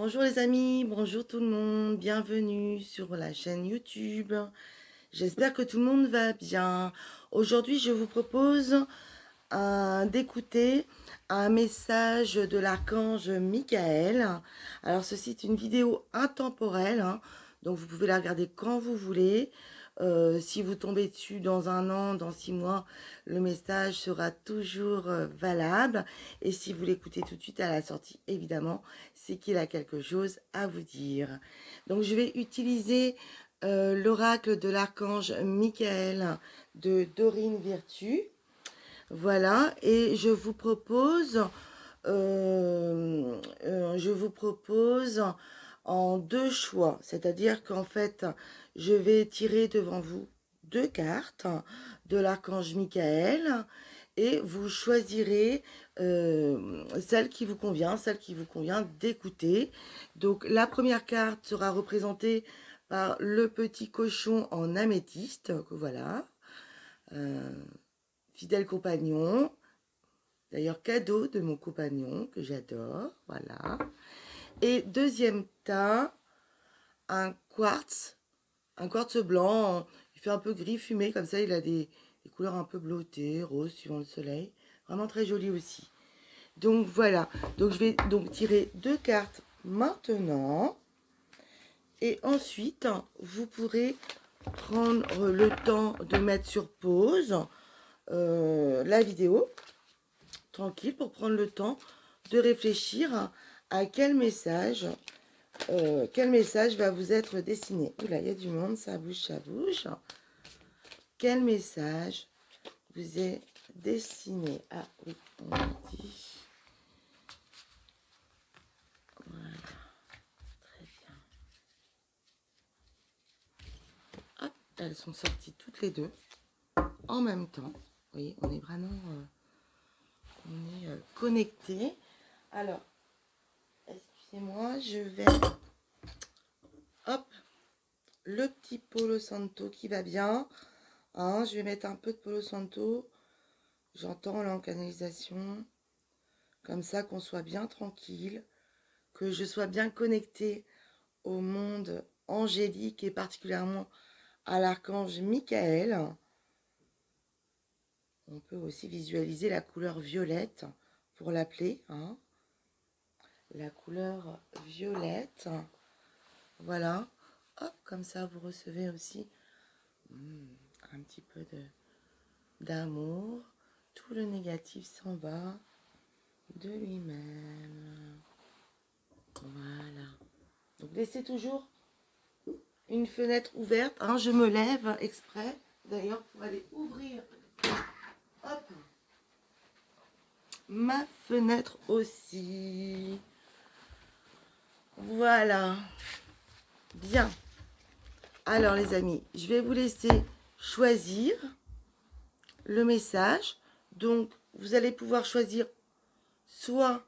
Bonjour les amis, bonjour tout le monde, bienvenue sur la chaîne YouTube. J'espère que tout le monde va bien. Aujourd'hui, je vous propose d'écouter un message de l'archange Michael. Alors, ceci est une vidéo intemporelle, hein, donc vous pouvez la regarder quand vous voulez. Si vous tombez dessus dans 1 an, dans 6 mois, le message sera toujours valable. Et si vous l'écoutez tout de suite à la sortie, évidemment, c'est qu'il a quelque chose à vous dire. Donc, je vais utiliser l'oracle de l'archange Michael de Dorine Virtue. Voilà, et je vous propose en 2 choix, c'est-à-dire qu'en fait, je vais tirer devant vous 2 cartes de l'archange Michael et vous choisirez celle qui vous convient, d'écouter. Donc la première carte sera représentée par le petit cochon en améthyste, voilà. Fidèle compagnon, d'ailleurs cadeau de mon compagnon que j'adore, voilà. Et deuxième tas, un quartz blanc, il fait un peu gris fumé comme ça, il a des couleurs un peu bleutées, rose suivant le soleil, vraiment très joli aussi. Donc voilà, donc je vais donc tirer 2 cartes maintenant et ensuite vous pourrez prendre le temps de mettre sur pause la vidéo, tranquille, pour prendre le temps de réfléchir à quel message va vous être destiné. Oula, il y a du monde, ça bouge, ça bouge. Quel message vous est destiné? Ah oui, on m'a dit. Voilà, très bien. Hop, elles sont sorties toutes les deux en même temps. Vous voyez, on est vraiment connectés. Alors, excusez-moi, je vais... Hop, le petit Palo Santo qui va bien. Hein, je vais mettre un peu de Palo Santo. J'entends là en canalisation. Comme ça, qu'on soit bien tranquille. Que je sois bien connectée au monde angélique et particulièrement à l'archange Michael. On peut aussi visualiser la couleur violette pour l'appeler. Hein. La couleur violette. Voilà. Hop, comme ça, vous recevez aussi un petit peu d'amour. Tout le négatif s'en va de lui-même. Voilà. Donc, laissez toujours une fenêtre ouverte. Hein, je me lève exprès, d'ailleurs, pour aller ouvrir hop, ma fenêtre aussi. Voilà. Bien. Alors, les amis, je vais vous laisser choisir le message. Donc, vous allez pouvoir choisir soit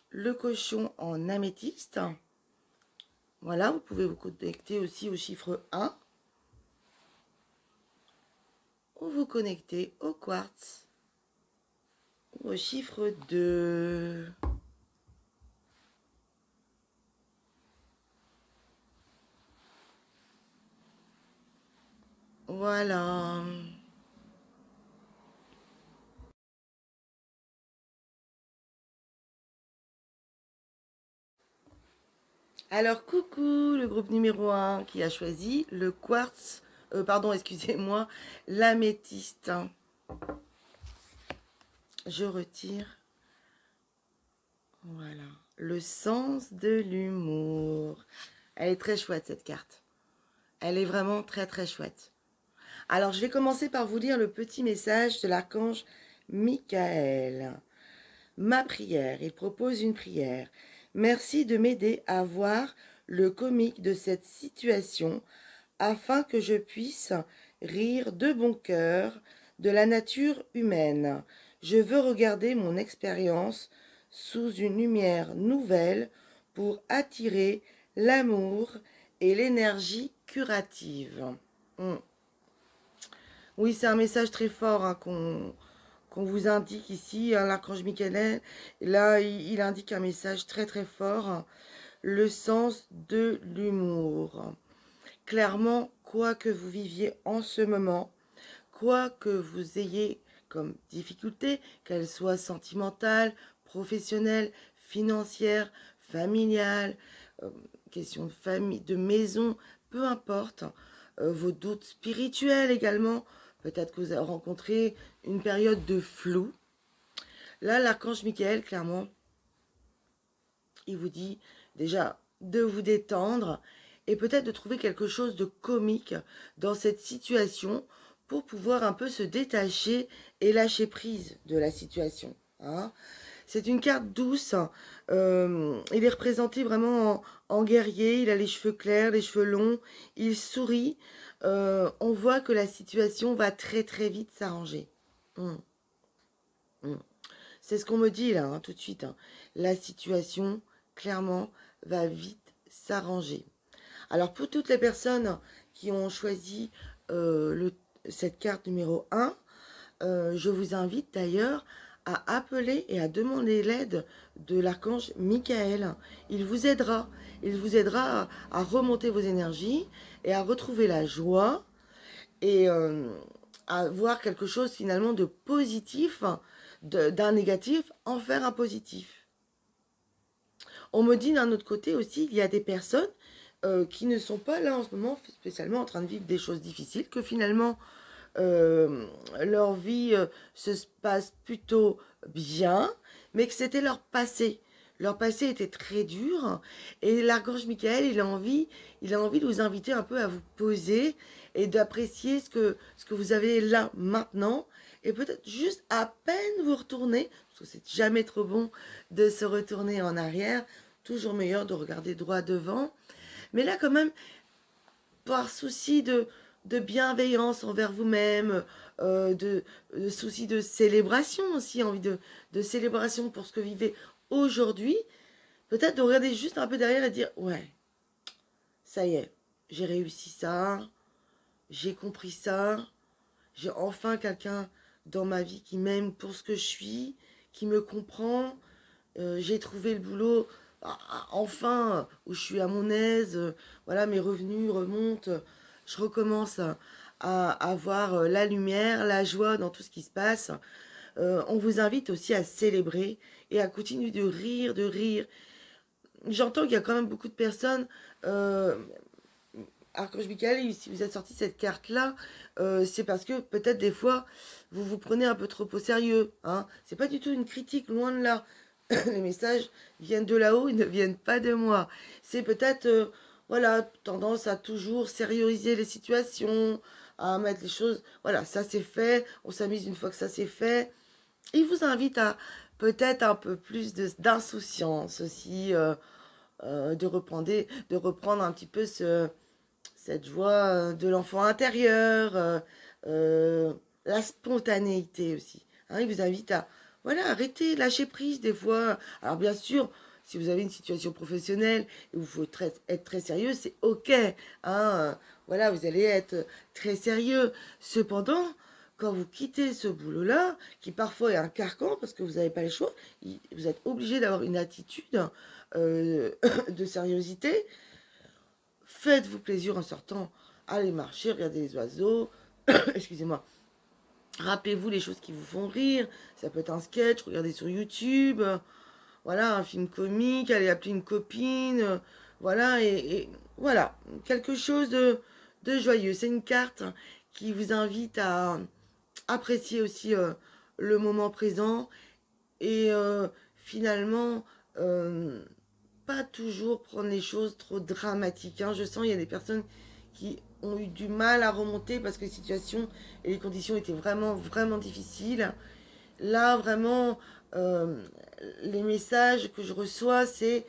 le cochon en améthyste. Voilà, vous pouvez vous connecter aussi au chiffre 1. Ou vous connecter au quartz. Ou au chiffre 2. Voilà. Alors, coucou, le groupe numéro 1 qui a choisi le quartz, pardon, excusez-moi, l'améthyste. Je retire, voilà, le sens de l'humour. Elle est très chouette, cette carte. Elle est vraiment très, très chouette. Alors, je vais commencer par vous lire le petit message de l'archange Michael. Ma prière, il propose une prière. Merci de m'aider à voir le comique de cette situation afin que je puisse rire de bon cœur de la nature humaine. Je veux regarder mon expérience sous une lumière nouvelle pour attirer l'amour et l'énergie curative. Oui, c'est un message très fort hein, qu'on vous indique ici, hein, l'archange Michael, là, il indique un message très très fort, le sens de l'humour. Clairement, quoi que vous viviez en ce moment, quoi que vous ayez comme difficulté, qu'elle soit sentimentale, professionnelle, financière, familiale, question de famille, de maison, peu importe, vos doutes spirituels également, peut-être que vous avez rencontré une période de flou. Là, l'archange Michael, clairement, il vous dit déjà de vous détendre et peut-être de trouver quelque chose de comique dans cette situation pour pouvoir un peu se détacher et lâcher prise de la situation. Hein. C'est une carte douce. Il est représenté vraiment en guerrier. Il a les cheveux clairs, les cheveux longs. Il sourit. On voit que la situation va très très vite s'arranger. C'est ce qu'on me dit là, hein, tout de suite. Hein. La situation, clairement, va vite s'arranger. Alors pour toutes les personnes qui ont choisi cette carte numéro 1, je vous invite d'ailleurs à appeler et à demander l'aide de l'archange Michael. Il vous aidera. Il vous aidera à remonter vos énergies et à retrouver la joie et à voir quelque chose finalement de positif, d'un négatif, en faire un positif. On me dit d'un autre côté aussi, il y a des personnes qui ne sont pas là en ce moment spécialement en train de vivre des choses difficiles, que finalement leur vie se passe plutôt bien, mais que c'était leur passé. Leur passé était très dur et l'archange Michael, il a envie de vous inviter un peu à vous poser et d'apprécier ce que vous avez là maintenant et peut-être juste à peine vous retourner, parce que c'est jamais trop bon de se retourner en arrière, toujours meilleur de regarder droit devant. Mais là quand même, par souci de bienveillance envers vous-même, de souci de célébration aussi, envie de célébration pour ce que vous vivez aujourd'hui, peut-être de regarder juste un peu derrière et dire ouais, ça y est, j'ai réussi ça, j'ai compris ça, j'ai enfin quelqu'un dans ma vie qui m'aime pour ce que je suis, qui me comprend, j'ai trouvé le boulot enfin où je suis à mon aise, voilà, mes revenus remontent, je recommence à avoir la lumière, la joie dans tout ce qui se passe. On vous invite aussi à célébrer et à continuer de rire, de rire. J'entends qu'il y a quand même beaucoup de personnes. Archange Michael, si vous êtes sorti cette carte-là, c'est parce que peut-être des fois, vous vous prenez un peu trop au sérieux. Hein. C'est pas du tout une critique, loin de là. Les messages viennent de là-haut, ils ne viennent pas de moi. C'est peut-être, voilà, tendance à toujours sérieuser les situations, à mettre les choses, voilà, ça c'est fait, on s'amuse une fois que ça c'est fait. Il vous invite à peut-être un peu plus d'insouciance aussi, de reprendre un petit peu cette joie de l'enfant intérieur, la spontanéité aussi. Hein, il vous invite à voilà, arrêter, lâcher prise des fois. Alors bien sûr, si vous avez une situation professionnelle et où il faut être très sérieux, c'est ok. Hein, voilà, vous allez être très sérieux. Cependant, quand vous quittez ce boulot-là, qui parfois est un carcan parce que vous n'avez pas le choix, vous êtes obligé d'avoir une attitude de sérieuxité. Faites-vous plaisir en sortant. Allez marcher, regardez les oiseaux. Excusez-moi. Rappelez-vous les choses qui vous font rire. Ça peut être un sketch, regardez sur YouTube. Voilà, un film comique, allez appeler une copine. Voilà, et voilà, quelque chose de joyeux. C'est une carte qui vous invite à apprécier aussi le moment présent et finalement pas toujours prendre les choses trop dramatiques. Hein. Je sens qu'il y a des personnes qui ont eu du mal à remonter parce que les situations et les conditions étaient vraiment, vraiment difficiles. Là, vraiment, les messages que je reçois, c'est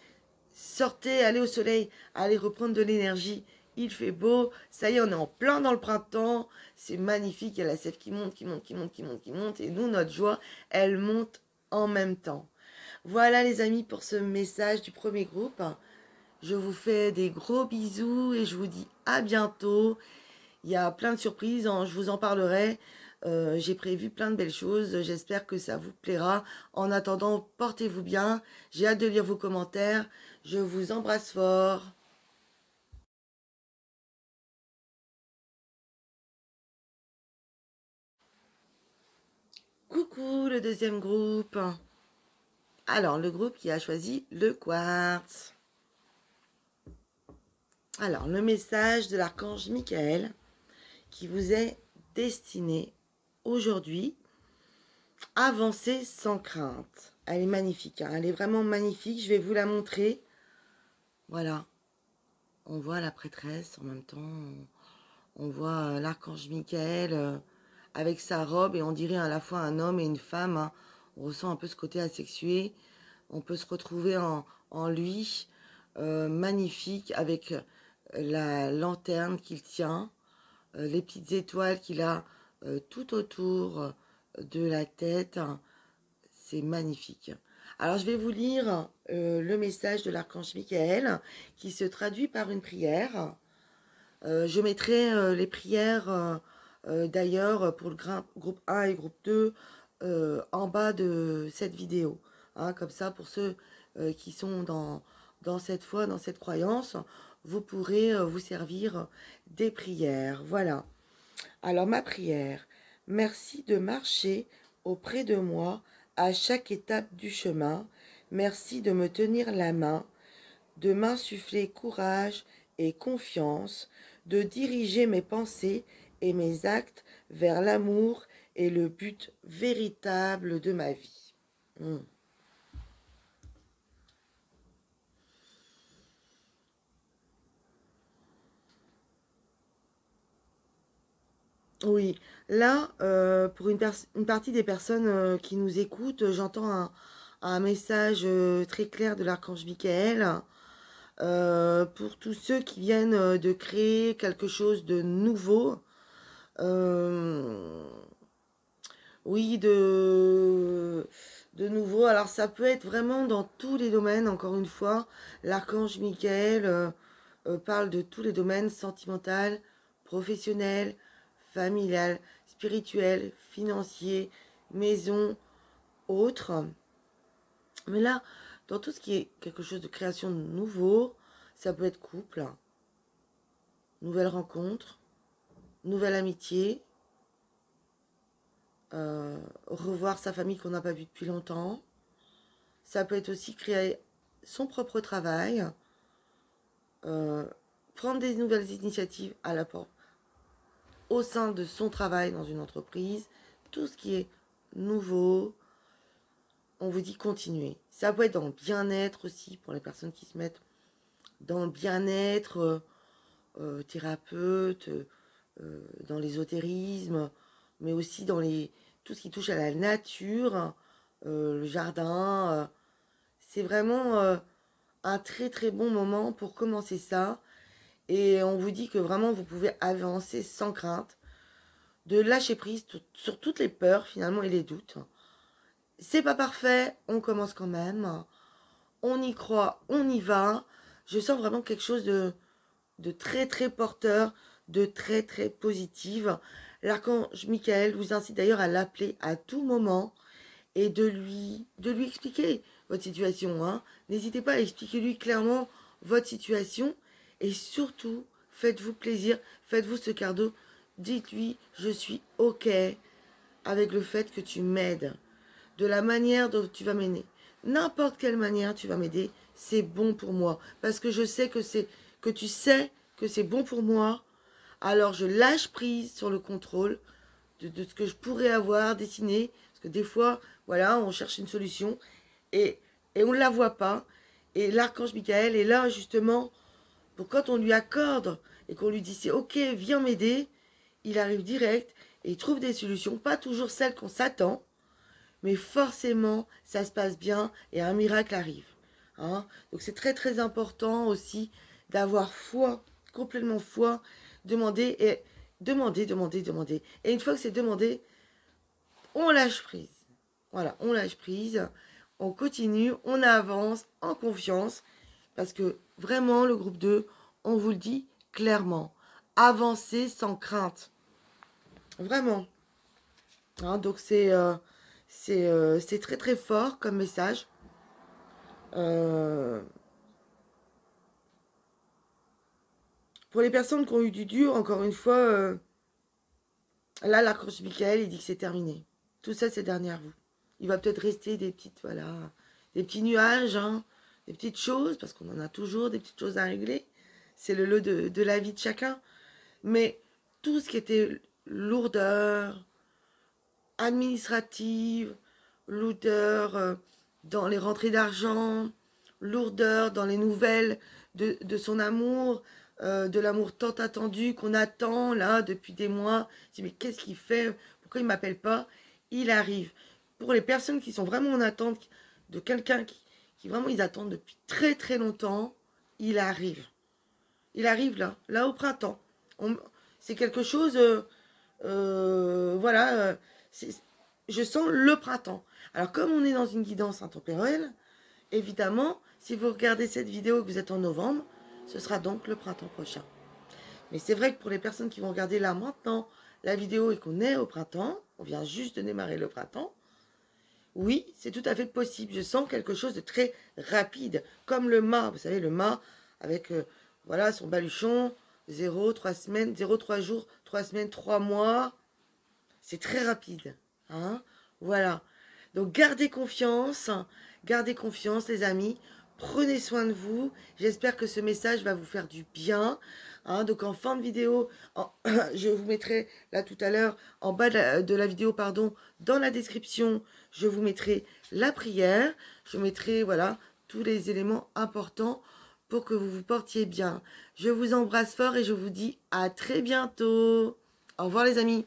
sortez, allez au soleil, allez reprendre de l'énergie. Il fait beau, ça y est, on est en plein dans le printemps, c'est magnifique, il y a la sève qui monte, qui monte, qui monte, qui monte, qui monte, et nous, notre joie, elle monte en même temps. Voilà les amis pour ce message du premier groupe. Je vous fais des gros bisous et je vous dis à bientôt. Il y a plein de surprises, je vous en parlerai J'ai prévu plein de belles choses. J'espère que ça vous plaira. En attendant, portez-vous bien. J'ai hâte de lire vos commentaires. Je vous embrasse fort. Coucou le deuxième groupe. Alors, le groupe qui a choisi le quartz. Alors, le message de l'archange Michael qui vous est destiné aujourd'hui. Avancer sans crainte. Elle est magnifique, hein, elle est vraiment magnifique. Je vais vous la montrer. Voilà. On voit la prêtresse en même temps. On voit l'archange Michael avec sa robe et on dirait à la fois un homme et une femme. Hein. On ressent un peu ce côté asexué. On peut se retrouver en lui, magnifique, avec la lanterne qu'il tient, les petites étoiles qu'il a tout autour de la tête. C'est magnifique. Alors, je vais vous lire le message de l'archange Michael qui se traduit par une prière. Je mettrai les prières d'ailleurs pour le groupe 1 et groupe 2 en bas de cette vidéo. Hein, comme ça, pour ceux qui sont dans cette foi, dans cette croyance, vous pourrez vous servir des prières. Voilà. Alors, ma prière. Merci de marcher auprès de moi à chaque étape du chemin. Merci de me tenir la main, de m'insuffler courage et confiance, de diriger mes pensées et mes actes vers l'amour et le but véritable de ma vie. Oui, là, pour une partie des personnes qui nous écoutent, j'entends un message très clair de l'archange Michael. Pour tous ceux qui viennent de créer quelque chose de nouveau, oui, de nouveau. Alors ça peut être vraiment dans tous les domaines, encore une fois. L'archange Michael parle de tous les domaines: sentimental, professionnel, familial, spirituel, financier, maison, autres. Mais là, dans tout ce qui est quelque chose de création de nouveau, ça peut être couple, nouvelle rencontre, nouvelle amitié, revoir sa famille qu'on n'a pas vue depuis longtemps. Ça peut être aussi créer son propre travail, prendre des nouvelles initiatives à la porte au sein de son travail dans une entreprise. Tout ce qui est nouveau, on vous dit continuer. Ça peut être dans le bien-être aussi, pour les personnes qui se mettent dans le bien-être, thérapeute, dans l'ésotérisme, mais aussi dans tout ce qui touche à la nature, le jardin. C'est vraiment un très très bon moment pour commencer ça. Et on vous dit que vraiment vous pouvez avancer sans crainte, de lâcher prise sur toutes les peurs finalement et les doutes. C'est pas parfait, on commence quand même. On y croit, on y va. Je sens vraiment quelque chose de très très porteur, de très très positive. L'archange Michael vous incite d'ailleurs à l'appeler à tout moment et de lui expliquer votre situation. Hein. N'hésitez pas à expliquer lui clairement votre situation et surtout faites-vous plaisir, faites-vous ce cadeau. Dites-lui: je suis OK avec le fait que tu m'aides, de la manière dont tu vas m'aider. N'importe quelle manière tu vas m'aider, c'est bon pour moi. Parce que je sais que tu sais que c'est bon pour moi. Alors je lâche prise sur le contrôle de ce que je pourrais avoir dessiné. Parce que des fois, voilà, on cherche une solution et on ne la voit pas. Et l'archange Michael est là justement pour quand on lui accorde et qu'on lui dit c'est OK, viens m'aider, il arrive direct et il trouve des solutions, pas toujours celles qu'on s'attend, mais forcément ça se passe bien et un miracle arrive. Hein. Donc c'est très très important aussi d'avoir foi, complètement foi, demander et demander, demander, demander. Et une fois que c'est demandé, on lâche prise. Voilà, on lâche prise, on continue, on avance en confiance, parce que vraiment le groupe 2, on vous le dit clairement, avancez sans crainte. Vraiment. Hein, donc c'est très très fort comme message. Euh, pour les personnes qui ont eu du dur, encore une fois, là l'archange Michael il dit que c'est terminé. Tout ça c'est derrière vous. Il va peut-être rester des petites, voilà, des petits nuages, hein, des petites choses, parce qu'on en a toujours des petites choses à régler. C'est le lot de la vie de chacun. Mais tout ce qui était lourdeur, administrative, lourdeur dans les rentrées d'argent, lourdeur dans les nouvelles de son amour, de l'amour tant attendu qu'on attend là depuis des mois. Je dis mais qu'est-ce qu'il fait? Pourquoi il ne m'appelle pas? Il arrive. Pour les personnes qui sont vraiment en attente de quelqu'un qui vraiment ils attendent depuis très très longtemps, il arrive. Il arrive là au printemps. C'est quelque chose, voilà, je sens le printemps. Alors comme on est dans une guidance intemporelle, évidemment, si vous regardez cette vidéo et que vous êtes en novembre, ce sera donc le printemps prochain. Mais c'est vrai que pour les personnes qui vont regarder là maintenant la vidéo et qu'on est au printemps, on vient juste de démarrer le printemps, oui, c'est tout à fait possible. Je sens quelque chose de très rapide, comme le mât. Vous savez, le mât avec voilà, son baluchon, 0, 3 semaines, 0, 3 jours, 3 semaines, 3 mois. C'est très rapide. Hein, voilà. Donc gardez confiance les amis. Prenez soin de vous. J'espère que ce message va vous faire du bien. Hein, donc en fin de vidéo, je vous mettrai là tout à l'heure en bas de la vidéo, pardon, dans la description, je vous mettrai la prière. Je mettrai voilà tous les éléments importants pour que vous vous portiez bien. Je vous embrasse fort et je vous dis à très bientôt. Au revoir les amis.